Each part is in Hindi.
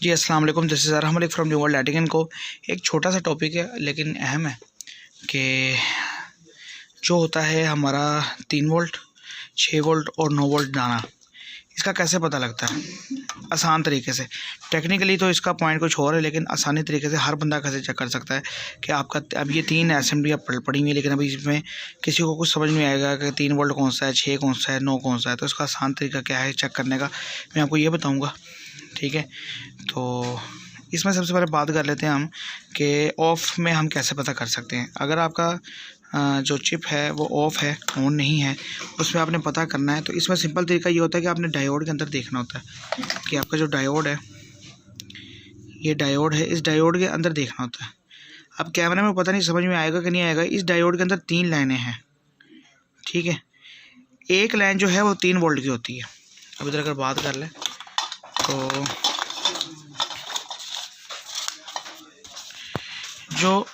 जी अस्सलाम वालेकुम। This is Arham Malik from New World एटिकन को। एक छोटा सा टॉपिक है लेकिन अहम है कि जो होता है हमारा 3 वोल्ट, 6 वोल्ट और 9 वोल्ट दाना, इसका कैसे पता लगता है आसान तरीके से। टेक्निकली तो इसका पॉइंट कुछ और है, लेकिन आसानी तरीके से हर बंदा कैसे चेक कर सकता है कि आपका अब ये 3 असेंबलियाँ पड़ी हुई है, लेकिन अभी इसमें किसी को कुछ समझ नहीं आएगा कि 3 वोल्ट कौन सा है, 6 कौन सा है, 9 कौन सा है। तो इसका आसान तरीका क्या है चेक करने का, मैं आपको ये बताऊँगा। ठीक है, तो इसमें सबसे पहले बात कर लेते हैं हम कि ऑफ़ में हम कैसे पता कर सकते हैं। अगर आपका जो चिप है वो ऑफ़ है, ऑन नहीं है, उसमें आपने पता करना है। तो इसमें सिंपल तरीका ये होता है कि आपने डायोड के अंदर देखना होता है कि आपका जो डायोड है, ये डायोड है, इस डायोड के अंदर देखना होता है। अब कैमरे में पता नहीं समझ में आएगा कि नहीं आएगा। इस डायोड के अंदर 3 लाइनें हैं, ठीक है। एक लाइन जो है वो 3 वोल्ट की होती है। अब इधर अगर बात कर लें तो जो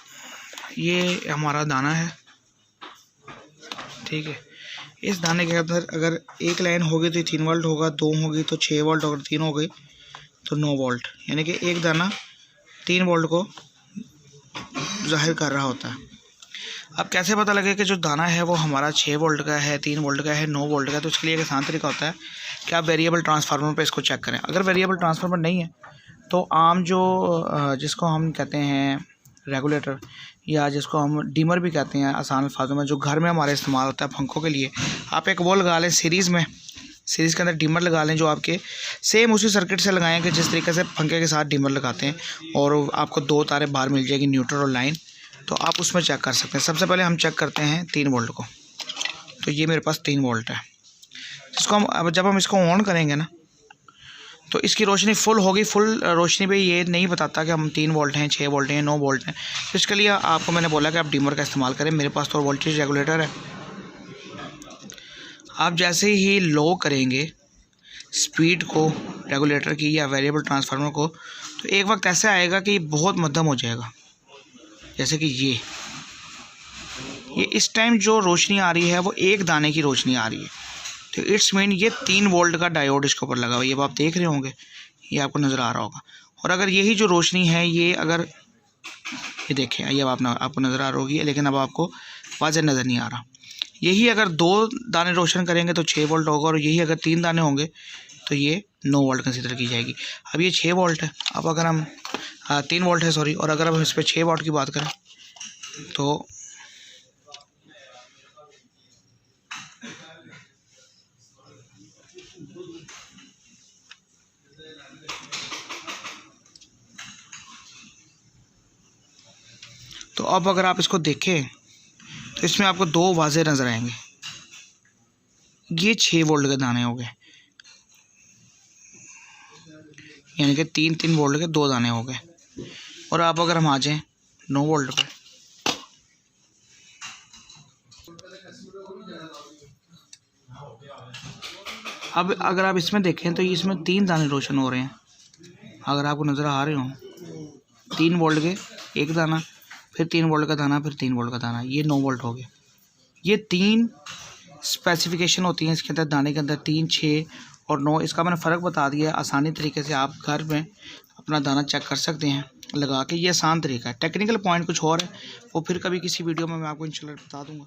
ये हमारा दाना है, ठीक है, इस दाने के अंदर अगर एक लाइन होगी तो 3 वोल्ट होगा, 2 होगी तो 6 वोल्ट, अगर 3 हो गई तो 9 वोल्ट। यानी कि एक दाना 3 वोल्ट को जाहिर कर रहा होता है। अब कैसे पता लगे कि जो दाना है वो हमारा 6 वोल्ट का है, 3 वोल्ट का है, 9 वोल्ट का है। तो इसके लिए एक आसान तरीका होता है कि आप वेरिएबल ट्रांसफार्मर पे इसको चेक करें। अगर वेरिएबल ट्रांसफार्मर नहीं है तो आम जो जिसको हम कहते हैं रेगुलेटर, या जिसको हम डिमर भी कहते हैं आसान अल्फाजों में, जो घर में हमारे इस्तेमाल होता है पंखों के लिए, आप एक वो लगा लें सीरीज़ में। सीरीज़ के अंदर डिमर लगा लें जो आपके सेम उसी सर्किट से लगाएं कि जिस तरीके से पंखे के साथ डिमर लगाते हैं, और आपको 2 तारें बाहर मिल जाएगी, न्यूट्रल और लाइन। तो आप उसमें चेक कर सकते हैं। सबसे पहले हम चेक करते हैं 3 वोल्ट को। तो ये मेरे पास 3 वोल्ट है, जिसको हम अब जब हम इसको ऑन करेंगे ना तो इसकी रोशनी फुल होगी। फुल रोशनी पे ये नहीं बताता कि हम 3 वोल्ट हैं, 6 वोल्ट हैं, 9 वोल्ट हैं। तो इसके लिए आपको मैंने बोला कि आप डिमर का इस्तेमाल करें। मेरे पास तो वोल्टेज रेगुलेटर है। आप जैसे ही लो करेंगे स्पीड को रेगुलेटर की या वेरिएबल ट्रांसफार्मर को, तो एक वक्त ऐसे आएगा कि बहुत मध्यम हो जाएगा। जैसे कि ये इस टाइम जो रोशनी आ रही है वो एक दाने की रोशनी आ रही है। तो इट्स मीन ये 3 वोल्ट का डायोड इसके ऊपर लगा हुआ है। ये आप देख रहे होंगे, ये आपको नज़र आ रहा होगा। और अगर यही जो रोशनी है, ये अगर ये देखें, ये आपको नज़र आ रही होगी, लेकिन अब आपको वाज़ह नज़र नहीं आ रहा। यही अगर 2 दाने रोशन करेंगे तो 6 वोल्ट होगा, और यही अगर 3 दाने होंगे तो ये 9 वोल्ट कंसीडर की जाएगी। अब ये 6 वोल्ट है। अब अगर हम 3 वोल्ट है सॉरी, और अगर हम इस पर 6 वोल्ट की बात करें तो अब अगर आप इसको देखें तो इसमें आपको 2 वाज़े नज़र आएंगे। ये 6 वोल्ट के दाने हो गए, यानी कि 3 वोल्ट के 2 दाने हो गए। और अब अगर हम आ जाएं 9 वोल्ट पर, अब अगर आप इसमें देखें तो इसमें 3 दाने रोशन हो रहे हैं। अगर आपको नज़र आ रहे हों, 3 वोल्ट के एक दाना, फिर 3 वोल्ट का दाना, फिर 3 वोल्ट का दाना, ये 9 वोल्ट हो गए। ये 3 स्पेसिफिकेशन होती हैं इसके अंदर, दाने के अंदर 3, 6 और 9। इसका मैंने फ़र्क बता दिया है। आसानी तरीके से आप घर में अपना दाना चेक कर सकते हैं लगा के। ये आसान तरीका है। टेक्निकल पॉइंट कुछ और है, वो फिर कभी किसी वीडियो में मैं आपको इंशाल्लाह बता दूँगा।